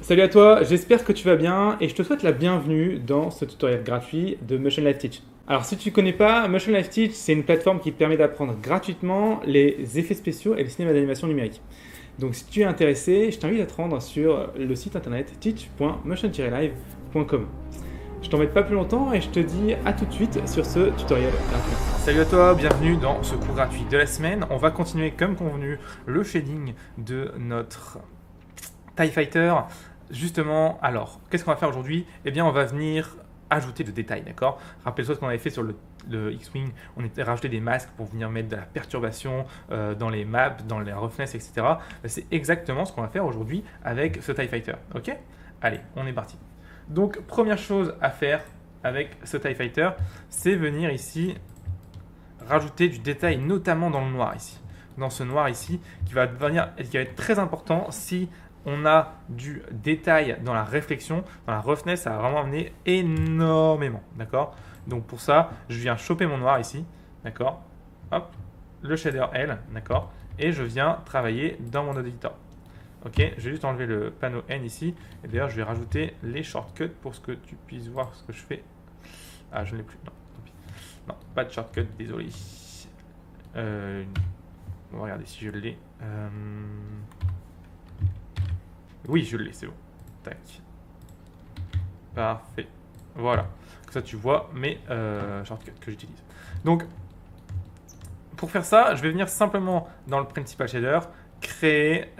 Salut à toi, j'espère que tu vas bien et je te souhaite la bienvenue dans ce tutoriel gratuit de Motion Live Teach. Alors si tu ne connais pas, Motion Live Teach, c'est une plateforme qui permet d'apprendre gratuitement les effets spéciaux et le cinéma d'animation numérique. Donc si tu es intéressé, je t'invite à te rendre sur le site internet teach.motion-live.com. Je t'embête pas plus longtemps et je te dis à tout de suite sur ce tutoriel gratuit. Salut à toi, bienvenue dans ce cours gratuit de la semaine. On va continuer comme convenu le shading de notre TIE Fighter. Justement, alors, qu'est-ce qu'on va faire aujourd'hui? Eh bien, on va venir ajouter de détails, d'accord? Rappelle-toi ce qu'on avait fait sur le X-Wing, on était rajouté des masques pour venir mettre de la perturbation dans les maps, dans les roughness, etc. C'est exactement ce qu'on va faire aujourd'hui avec ce TIE Fighter, ok? Allez, on est parti. Donc, première chose à faire avec ce TIE Fighter, c'est venir ici rajouter du détail, notamment dans le noir ici. Dans ce noir ici, qui va être très important si on a du détail dans la réflexion, dans la roughness, ça va vraiment amener énormément, d'accord? Donc pour ça, je viens choper mon noir ici, d'accord? Hop, le shader L, d'accord? Et je viens travailler dans mon editor. Ok, je vais juste enlever le panneau N ici. Et d'ailleurs, je vais rajouter les shortcuts pour que tu puisses voir ce que je fais. Ah, je ne l'ai plus. Non, tant pis. Non, pas de shortcut, désolé. On va regarder si je l'ai. Oui, je l'ai, c'est bon. Tac. Parfait. Voilà. Comme ça, tu vois mes shortcuts que j'utilise. Donc, pour faire ça, je vais venir simplement dans le Principal Shader créer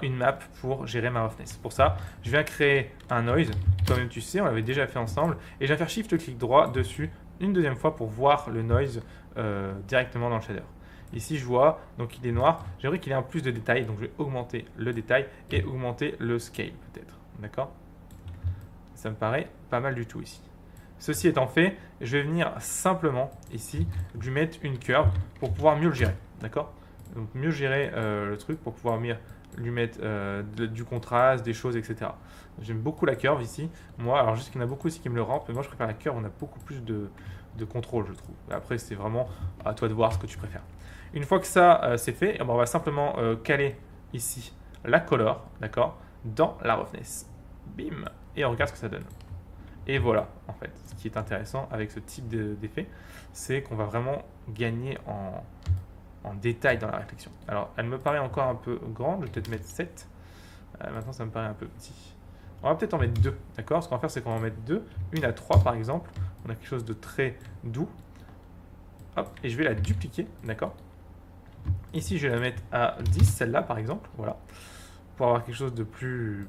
une map pour gérer ma roughness. Pour ça, je viens créer un noise. Toi-même, tu sais, on l'avait déjà fait ensemble. Et je viens faire Shift-clic droit dessus une deuxième fois pour voir le noise directement dans le shader. Ici, je vois, donc il est noir. J'aimerais qu'il ait un plus de détails, donc je vais augmenter le détail et augmenter le scale peut-être. D'accord? Ça me paraît pas mal du tout ici. Ceci étant fait, je vais venir simplement ici lui mettre une curve pour pouvoir mieux le gérer. D'accord? Donc mieux gérer le truc pour pouvoir mieux lui mettre du contraste, des choses, etc. J'aime beaucoup la curve ici. Moi, alors juste qu'il y en a beaucoup ici qui me le rampent, mais moi je préfère la curve, on a beaucoup plus de contrôle, je trouve. Après, c'est vraiment à toi de voir ce que tu préfères. Une fois que ça c'est fait, on va simplement caler ici la color, d'accord, dans la roughness. Bim, et on regarde ce que ça donne. Et voilà, en fait, ce qui est intéressant avec ce type d'effet, c'est qu'on va vraiment gagner en détail dans la réflexion. Alors, elle me paraît encore un peu grande, je vais peut-être mettre 7. Maintenant, ça me paraît un peu petit. On va peut-être en mettre 2, d'accord? Ce qu'on va faire, c'est qu'on va en mettre 2, une à 3 par exemple. On a quelque chose de très doux. Hop, et je vais la dupliquer, d'accord? Ici, je vais la mettre à 10, celle-là par exemple, voilà, pour avoir quelque chose de plus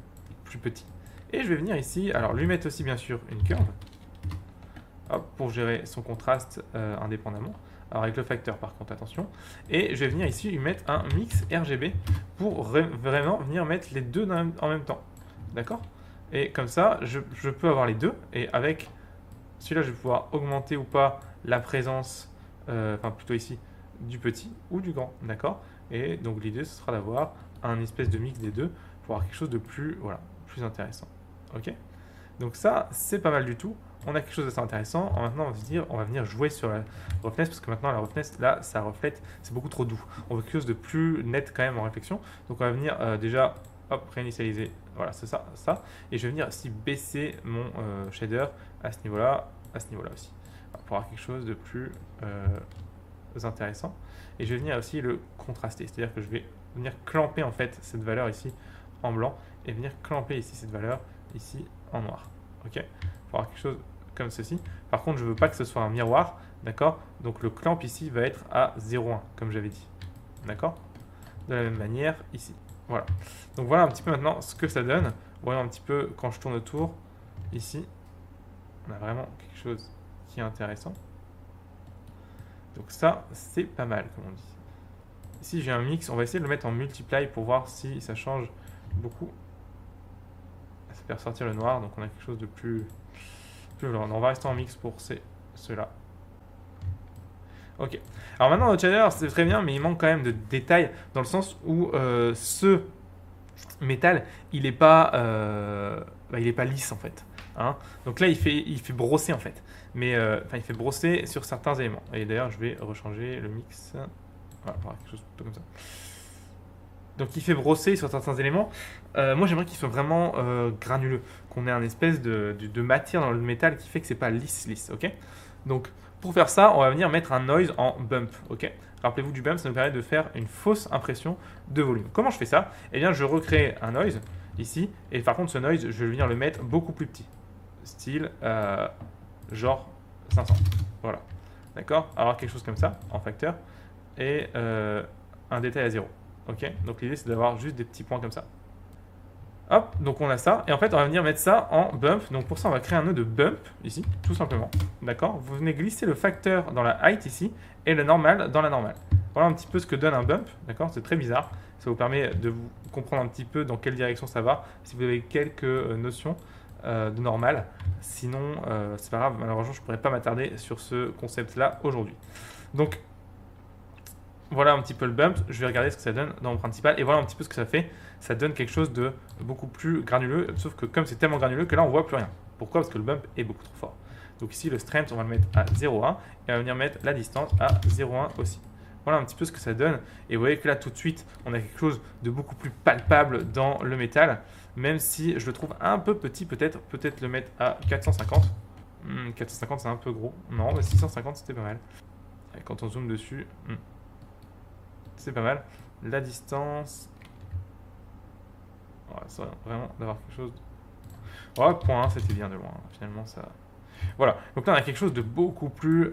petit. Et je vais venir ici, alors lui mettre aussi bien sûr une curve, hop, pour gérer son contraste indépendamment. Alors avec le facteur par contre, attention. Et je vais venir ici lui mettre un mix RGB pour vraiment venir mettre les deux en même temps. D'accord? Et comme ça, je peux avoir les deux. Et avec celui-là, je vais pouvoir augmenter ou pas la présence, enfin plutôt ici, du petit ou du grand. D'accord? Et donc l'idée, ce sera d'avoir un espèce de mix des deux pour avoir quelque chose de plus, voilà, plus intéressant. Ok? Donc ça, c'est pas mal du tout. On a quelque chose d'assez intéressant. Maintenant, on va venir jouer sur la roughness parce que maintenant, la roughness, là, ça reflète, c'est beaucoup trop doux. On veut quelque chose de plus net quand même en réflexion. Donc, on va venir déjà, hop, réinitialiser. Voilà, c'est ça, ça. Et je vais venir aussi baisser mon shader à ce niveau-là aussi. Pour avoir quelque chose de plus intéressant. Et je vais venir aussi le contraster. C'est-à-dire que je vais venir clamper en fait cette valeur ici en blanc et venir clamper ici cette valeur ici en noir. Ok? Pour avoir quelque chose comme ceci. Par contre, je ne veux pas que ce soit un miroir, d'accord? Donc le clamp ici va être à 0,1, comme j'avais dit. D'accord? De la même manière ici. Voilà. Donc voilà un petit peu maintenant ce que ça donne. Voyons un petit peu quand je tourne autour. Ici, on a vraiment quelque chose qui est intéressant. Donc ça, c'est pas mal, comme on dit. Ici, j'ai un mix. On va essayer de le mettre en multiply pour voir si ça change beaucoup. Ça fait ressortir le noir, donc on a quelque chose de plus blanc. On va rester en mix pour ceux-là. Ok. Alors maintenant, notre shader, c'est très bien, mais il manque quand même de détails dans le sens où ce métal, il n'est pas lisse en fait. Hein. Donc là, il fait brosser en fait. Mais il fait brosser sur certains éléments. Et d'ailleurs, je vais rechanger le mix. Voilà, quelque chose plutôt comme ça. Donc il fait brosser sur certains éléments. Moi j'aimerais qu'il soit vraiment granuleux, qu'on ait un espèce de matière dans le métal qui fait que c'est pas lisse, ok. Donc pour faire ça, on va venir mettre un noise en bump, ok. Rappelez-vous du bump, ça nous permet de faire une fausse impression de volume. Comment je fais ça? Eh bien je recrée un noise ici, et par contre ce noise, je vais venir le mettre beaucoup plus petit. Style genre 500, voilà. D'accord? Alors quelque chose comme ça, en facteur, et un détail à 0. Ok, donc l'idée c'est d'avoir juste des petits points comme ça. Hop, donc on a ça. Et en fait, on va venir mettre ça en bump. Donc pour ça, on va créer un nœud de bump ici, tout simplement. D'accord. Vous venez glisser le facteur dans la height ici et le normal dans la normale. Voilà un petit peu ce que donne un bump. D'accord. C'est très bizarre. Ça vous permet de vous comprendre un petit peu dans quelle direction ça va. Si vous avez quelques notions de normal. Sinon, c'est pas grave. Malheureusement, je ne pourrais pas m'attarder sur ce concept-là aujourd'hui. Donc, voilà un petit peu le bump, je vais regarder ce que ça donne dans mon principal et voilà un petit peu ce que ça fait. Ça donne quelque chose de beaucoup plus granuleux, sauf que comme c'est tellement granuleux que là on voit plus rien. Pourquoi? Parce que le bump est beaucoup trop fort. Donc ici le strength on va le mettre à 0,1 et on va venir mettre la distance à 0,1 aussi. Voilà un petit peu ce que ça donne et vous voyez que là tout de suite on a quelque chose de beaucoup plus palpable dans le métal, même si je le trouve un peu petit peut-être le mettre à 450. 450 c'est un peu gros, non mais 650 c'était pas mal. Et quand on zoome dessus... c'est pas mal. La distance... Ouais, ça vraiment d'avoir quelque chose... Ouais, point 1, c'était bien de loin. Finalement, ça... Voilà. Donc là, on a quelque chose de beaucoup plus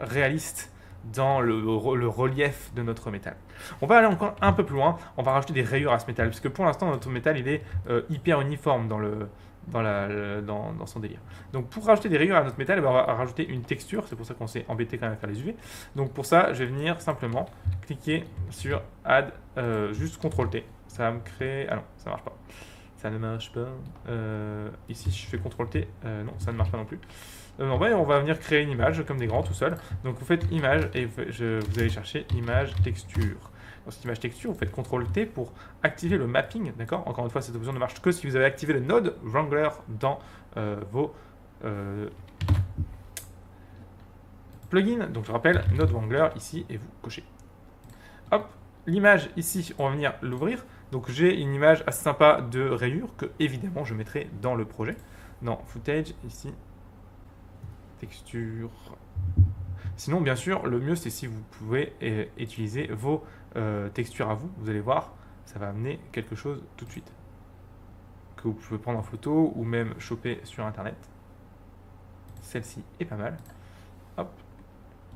réaliste dans le relief de notre métal. On va aller encore un peu plus loin. On va rajouter des rayures à ce métal. Parce que pour l'instant, notre métal, il est hyper uniforme dans son délire. Donc pour rajouter des rayures à notre métal, on va rajouter une texture, c'est pour ça qu'on s'est embêté quand même à faire les UV. Donc pour ça, je vais venir simplement cliquer sur Add, juste CTRL T. Ça va me créer... Ah non, ça marche pas. Ça ne marche pas. Ici, je fais CTRL T. Non, ça ne marche pas non plus. On va venir créer une image comme des grands tout seul. Donc vous faites image et vous allez chercher image texture. Dans cette image texture, vous faites CTRL T pour activer le mapping, d'accord. Encore une fois, cette option ne marche que si vous avez activé le node Wrangler dans vos plugins. Donc je rappelle, node Wrangler ici et vous cochez. Hop, l'image ici, on va venir l'ouvrir. Donc j'ai une image assez sympa de rayure que évidemment je mettrai dans le projet. Dans footage, ici, texture. Sinon, bien sûr, le mieux c'est si vous pouvez utiliser vos textures à vous. Vous allez voir, ça va amener quelque chose tout de suite. Que vous pouvez prendre en photo ou même choper sur internet. Celle-ci est pas mal. Hop.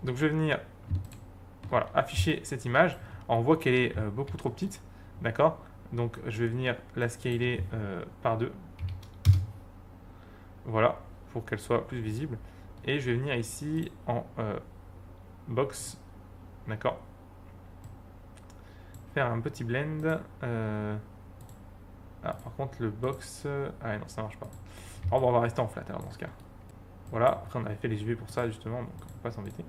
Donc je vais venir voilà, afficher cette image. Alors, on voit qu'elle est beaucoup trop petite. D'accord. Donc je vais venir la scaler par 2. Voilà, pour qu'elle soit plus visible. Et je vais venir ici en box. D'accord. Faire un petit blend. Ah, par contre, le box... Ah non, ça marche pas. Alors, bon, on va rester en flat alors dans ce cas. Voilà, après on avait fait les UV pour ça justement, donc on ne peut pas s'embêter.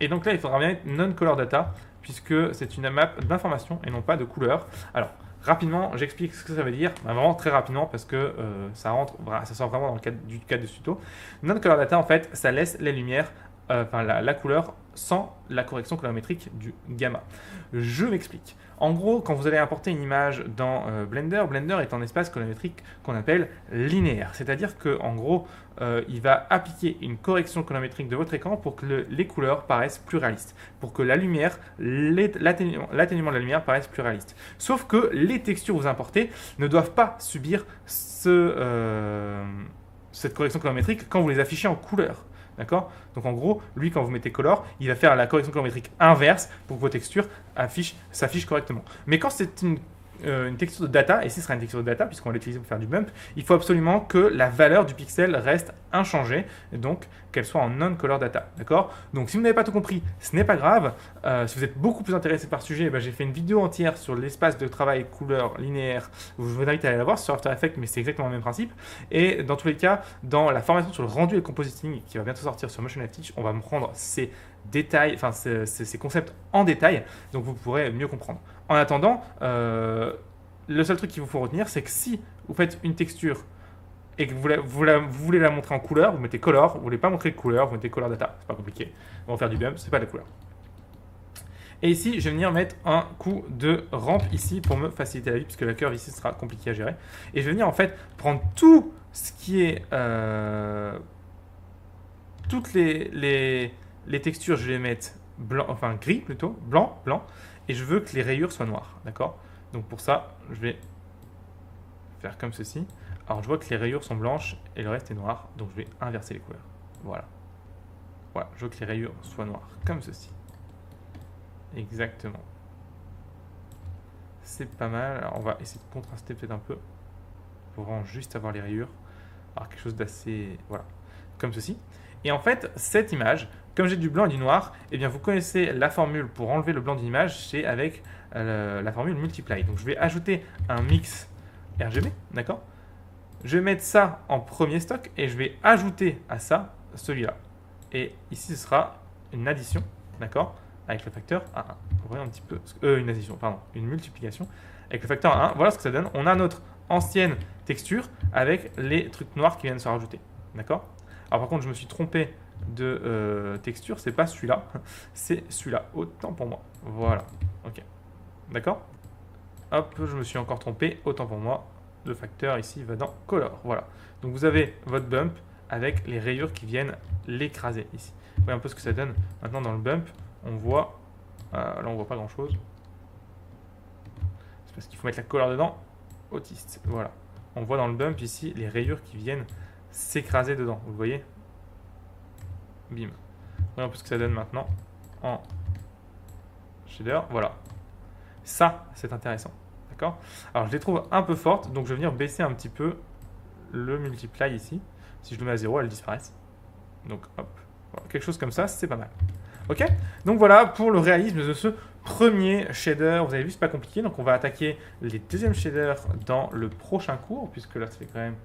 Et donc là, il faudra bien être non-color data, puisque c'est une map d'information et non pas de couleur. Alors, rapidement, j'explique ce que ça veut dire, vraiment très rapidement, parce que ça sort vraiment dans le cadre du tuto. Non-color data, en fait, ça laisse les lumières, la couleur, sans la correction colorimétrique du gamma. Je m'explique. En gros, quand vous allez importer une image dans Blender, Blender est un espace colorimétrique qu'on appelle linéaire. C'est-à-dire qu'en gros, il va appliquer une correction colorimétrique de votre écran pour que les couleurs paraissent plus réalistes. Pour que la lumière, l'atténuement de la lumière paraisse plus réaliste. Sauf que les textures que vous importez ne doivent pas subir cette correction colorimétrique quand vous les affichez en couleur. D'accord? Donc en gros, lui, quand vous mettez color, il va faire la correction colorimétrique inverse pour que vos textures s'affichent correctement. Mais quand c'est une texture de data, et ce sera une texture de data puisqu'on va l'utiliser pour faire du bump, il faut absolument que la valeur du pixel reste inchangée, et donc qu'elle soit en non-color data. D'accord? Donc si vous n'avez pas tout compris, ce n'est pas grave. Si vous êtes beaucoup plus intéressé par ce sujet, j'ai fait une vidéo entière sur l'espace de travail couleur linéaire. Je vous invite à aller la voir sur After Effects, mais c'est exactement le même principe. Et dans tous les cas, dans la formation sur le rendu et le compositing qui va bientôt sortir sur Motion Live Teach, on va me prendre ces détails, ces concepts en détail, donc vous pourrez mieux comprendre. En attendant, le seul truc qu'il vous faut retenir, c'est que si vous faites une texture et que vous voulez la montrer en couleur, vous mettez color. Vous ne voulez pas montrer de couleur, vous mettez color data. C'est pas compliqué. On va faire du bump, c'est pas de la couleur. Et ici, je vais venir mettre un coup de rampe ici pour me faciliter la vie, puisque la curve ici sera compliquée à gérer. Et je vais venir en fait prendre tout ce qui est... toutes les textures, je vais les mettre blanc, enfin gris plutôt, blanc, et je veux que les rayures soient noires, d'accord? Donc pour ça, je vais faire comme ceci. Alors je vois que les rayures sont blanches et le reste est noir, donc je vais inverser les couleurs. Voilà. Voilà, je veux que les rayures soient noires, comme ceci. Exactement. C'est pas mal. Alors on va essayer de contraster peut-être un peu pour vraiment juste avoir les rayures. Alors quelque chose d'assez... Voilà, comme ceci. Et en fait, cette image, comme j'ai du blanc et du noir, eh bien vous connaissez la formule pour enlever le blanc d'une image, c'est avec la formule multiply. Donc je vais ajouter un mix RGB, d'accord? Je vais mettre ça en premier stock et je vais ajouter à ça celui-là. Et ici, ce sera une addition, d'accord? Avec le facteur A1. Vous voyez un petit peu, une addition, pardon, une multiplication avec le facteur A1. Voilà ce que ça donne. On a notre ancienne texture avec les trucs noirs qui viennent se rajouter, d'accord? Alors par contre, je me suis trompé de texture, c'est pas celui-là, c'est celui-là. Autant pour moi. Voilà, ok, d'accord? Hop, je me suis encore trompé, autant pour moi. Le facteur ici va dans color, voilà. Donc vous avez votre bump avec les rayures qui viennent l'écraser ici. Vous voyez un peu ce que ça donne. Maintenant dans le bump, on voit, là on voit pas grand chose. C'est parce qu'il faut mettre la couleur dedans. Autiste, voilà. On voit dans le bump ici les rayures qui viennent s'écraser dedans. Vous voyez? Bim. Vous voyez un peu ce que ça donne maintenant en shader. Voilà. Ça, c'est intéressant. D'accord? Alors je les trouve un peu fortes, donc je vais venir baisser un petit peu le multiply ici. Si je le mets à 0, elles disparaissent. Donc hop, voilà. Quelque chose comme ça, c'est pas mal. Ok? Donc voilà pour le réalisme de ce premier shader. Vous avez vu, c'est pas compliqué. Donc on va attaquer les deuxièmes shaders dans le prochain cours, puisque là ça fait quand même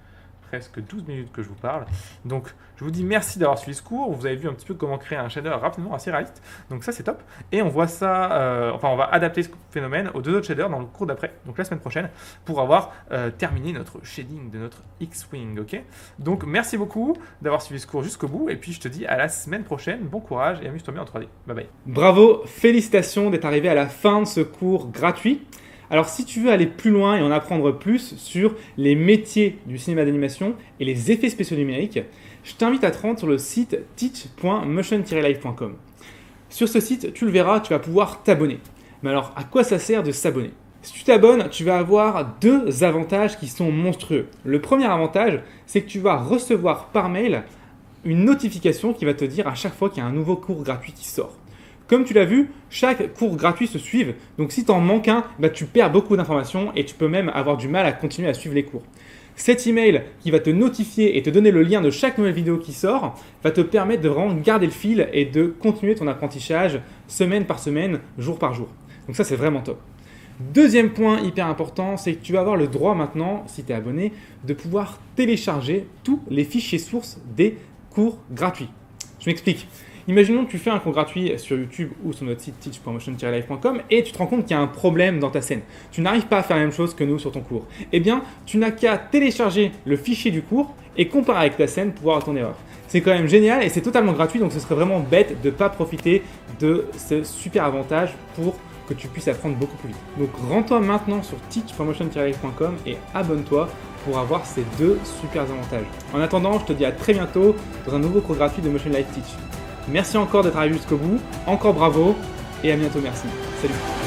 presque 12 minutes que je vous parle. Donc je vous dis merci d'avoir suivi ce cours. Vous avez vu un petit peu comment créer un shader rapidement assez réaliste. Donc ça c'est top. Et on voit ça, enfin on va adapter ce phénomène aux deux autres shaders dans le cours d'après, donc la semaine prochaine, pour avoir terminé notre shading de notre X-Wing. Ok? Donc merci beaucoup d'avoir suivi ce cours jusqu'au bout. Et puis je te dis à la semaine prochaine. Bon courage et amuse-toi bien en 3D. Bye bye. Bravo, félicitations d'être arrivé à la fin de ce cours gratuit. Alors si tu veux aller plus loin et en apprendre plus sur les métiers du cinéma d'animation et les effets spéciaux numériques, je t'invite à te rendre sur le site teach.motion-live.com. Sur ce site, tu le verras, tu vas pouvoir t'abonner. Mais alors, à quoi ça sert de s'abonner? Si tu t'abonnes, tu vas avoir deux avantages qui sont monstrueux. Le premier avantage, c'est que tu vas recevoir par mail une notification qui va te dire à chaque fois qu'il y a un nouveau cours gratuit qui sort. Comme tu l'as vu, chaque cours gratuit se suit, donc si tu en manques un, tu perds beaucoup d'informations et tu peux même avoir du mal à continuer à suivre les cours. Cet email qui va te notifier et te donner le lien de chaque nouvelle vidéo qui sort va te permettre de vraiment garder le fil et de continuer ton apprentissage semaine par semaine, jour par jour. Donc ça c'est vraiment top. Deuxième point hyper important, c'est que tu vas avoir le droit maintenant, si tu es abonné, de pouvoir télécharger tous les fichiers sources des cours gratuits. Je m'explique. Imaginons que tu fais un cours gratuit sur YouTube ou sur notre site teach.motion-live.com et tu te rends compte qu'il y a un problème dans ta scène. Tu n'arrives pas à faire la même chose que nous sur ton cours. Eh bien, tu n'as qu'à télécharger le fichier du cours et comparer avec ta scène pour voir ton erreur. C'est quand même génial et c'est totalement gratuit, donc ce serait vraiment bête de ne pas profiter de ce super avantage pour que tu puisses apprendre beaucoup plus vite. Donc rends-toi maintenant sur teach.motion-live.com et abonne-toi pour avoir ces deux super avantages. En attendant, je te dis à très bientôt dans un nouveau cours gratuit de Motion Live Teach. Merci encore d'être arrivé jusqu'au bout, encore bravo et à bientôt, merci. Salut.